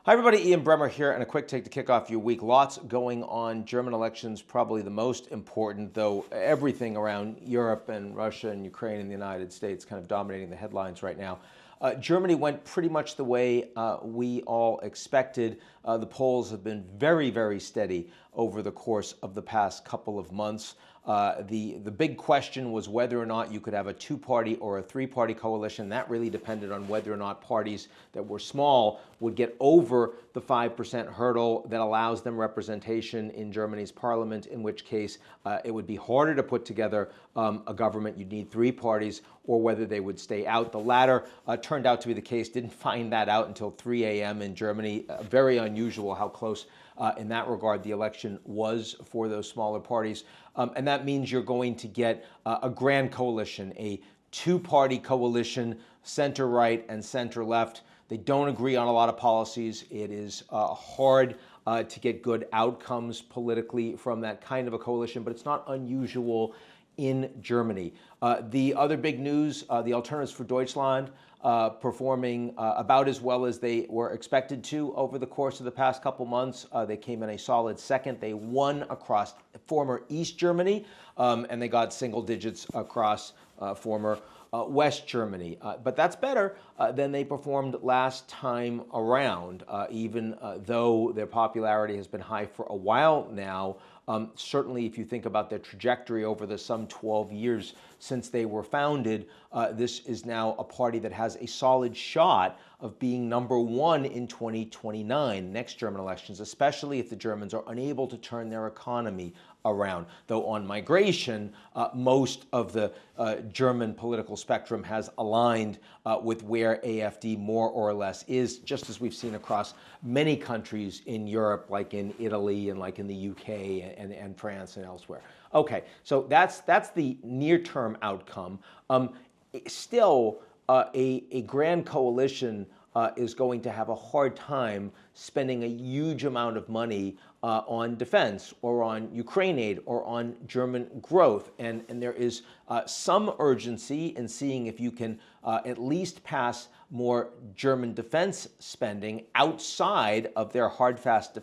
Hi everybody, Ian Bremmer here, and a quick take to kick off your week. Lots going on. German elections probably the most important, though everything around Europe and Russia and Ukraine and the United States kind of dominating the headlines right now. Germany went pretty much the way we all expected. The polls have been very, very steady over the course of the past couple of months. The big question was whether or not you could have a two-party or a three-party coalition. That really depended on whether or not parties that were small would get over the 5% hurdle that allows them representation in Germany's parliament, in which case it would be harder to put together a government. You'd need three parties, or whether they would stay out. The latter turned out to be the case. Didn't find that out until 3 a.m. in Germany. Very unusual how close in that regard the election was for those smaller parties. And that means you're going to get a grand coalition, a two-party coalition, center-right and center-left. They don't agree on a lot of policies. It is hard to get good outcomes politically from that kind of a coalition, but it's not unusual in Germany. The other big news, the Alternatives for Deutschland performing about as well as they were expected to over the course of the past couple months. They came in a solid second. They won across former East Germany, and they got single digits across former West Germany. But that's better than they performed last time around, even though their popularity has been high for a while now. Certainly, if you think about their trajectory over the some 12 years since they were founded, this is now a party that has a solid shot of being number one in 2029, next German elections, especially if the Germans are unable to turn their economy around. Though on migration, most of the German political spectrum has aligned with where AfD more or less is, just as we've seen across many countries in Europe, like in Italy and like in the UK and France and elsewhere. Okay, so that's the near-term outcome. Still, a grand coalition is going to have a hard time spending a huge amount of money on defense or on Ukraine aid or on German growth. And there is some urgency in seeing if you can at least pass more German defense spending outside of their hard, fast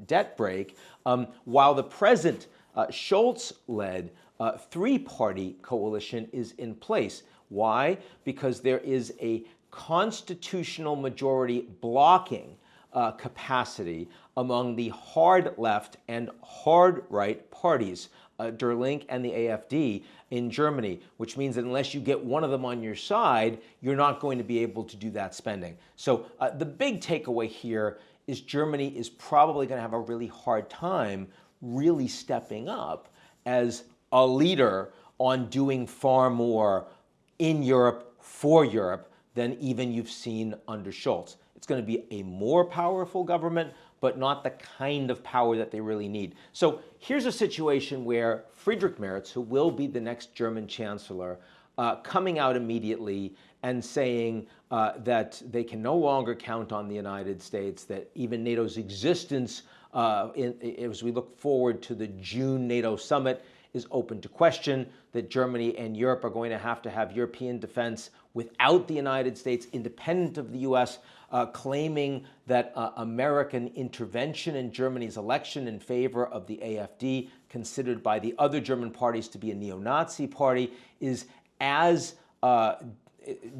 debt break, while the present Scholz-led three-party coalition is in place. Why? Because there is a constitutional majority blocking capacity among the hard left and hard right parties, Der Link and the AfD in Germany, which means that unless you get one of them on your side, you're not going to be able to do that spending. So the big takeaway here is Germany is probably going to have a really hard time really stepping up as a leader on doing far more in Europe for Europe than even you've seen under Scholz. It's going to be a more powerful government, but not the kind of power that they really need. So here's a situation where Friedrich Merz, who will be the next German chancellor, coming out immediately and saying that they can no longer count on the United States, that even NATO's existence as we look forward to the June NATO summit is open to question, that Germany and Europe are going to have European defense without the United States, independent of the U.S., claiming that American intervention in Germany's election in favor of the AfD, considered by the other German parties to be a neo-Nazi party, is as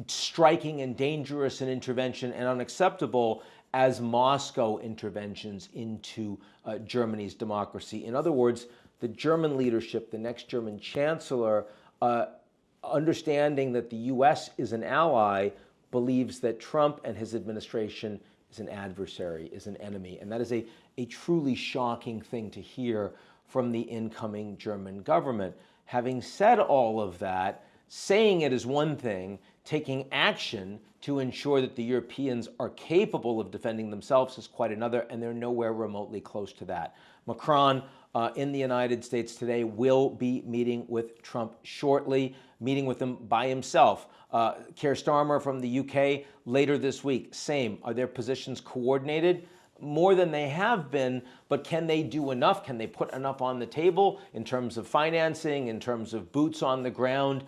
striking and dangerous an intervention and unacceptable as Moscow interventions into Germany's democracy. In other words, the German leadership, the next German chancellor, understanding that the U.S. is an ally, believes that Trump and his administration is an adversary, is an enemy. And that is a truly shocking thing to hear from the incoming German government. Having said all of that, saying it is one thing, taking action to ensure that the Europeans are capable of defending themselves is quite another, and they're nowhere remotely close to that. Macron in the United States today will be meeting with Trump shortly, meeting with him by himself. Keir Starmer from the UK later this week, same. Are their positions coordinated? More than they have been, but can they do enough? Can they put enough on the table in terms of financing, in terms of boots on the ground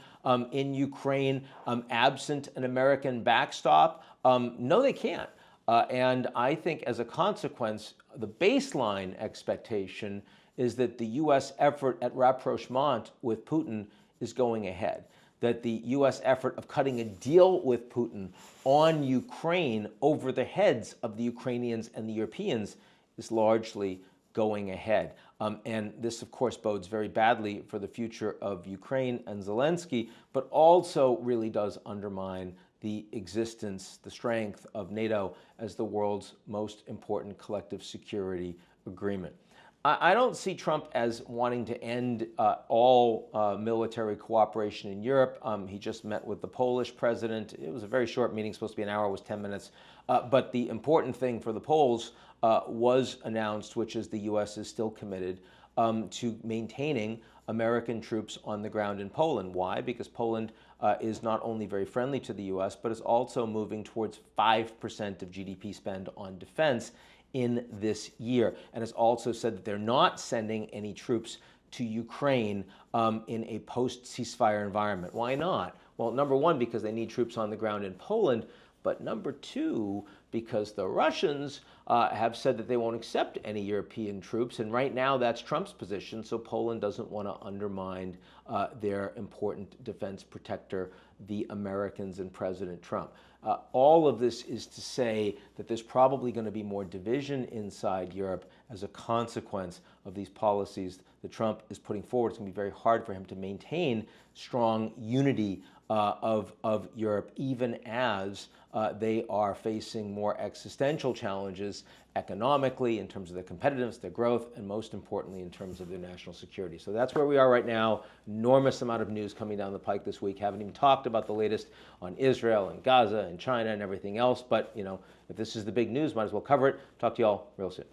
in Ukraine, absent an American backstop? No, they can't. And I think as a consequence, the baseline expectation is that the U.S. effort at rapprochement with Putin is going ahead, that the U.S. effort of cutting a deal with Putin on Ukraine over the heads of the Ukrainians and the Europeans is largely going ahead. And this, of course, bodes very badly for the future of Ukraine and Zelensky, but also really does undermine the existence, the strength of NATO as the world's most important collective security agreement. I don't see Trump as wanting to end all military cooperation in Europe. He just met with the Polish president. It was a very short meeting, supposed to be an hour, it was 10 minutes. But the important thing for the Poles was announced, which is the U.S. is still committed to maintaining American troops on the ground in Poland. Why? Because Poland is not only very friendly to the U.S., but is also moving towards 5% of GDP spend on defense in this year, and has also said that they're not sending any troops to Ukraine in a post-ceasefire environment. Why not? Well, number one, because they need troops on the ground in Poland, but number two, because the Russians have said that they won't accept any European troops, and right now that's Trump's position, so Poland doesn't want to undermine their important defense protector, the Americans and President Trump. All of this is to say that there's probably going to be more division inside Europe as a consequence of these policies that Trump is putting forward. It's going to be very hard for him to maintain strong unity of Europe, even as they are facing more existential challenges economically, in terms of their competitiveness, their growth, and most importantly, in terms of their national security. So that's where we are right now. Enormous amount of news coming down the pike this week. Haven't even talked about the latest on Israel and Gaza and China and everything else. But, you know, if this is the big news, might as well cover it. Talk to you all real soon.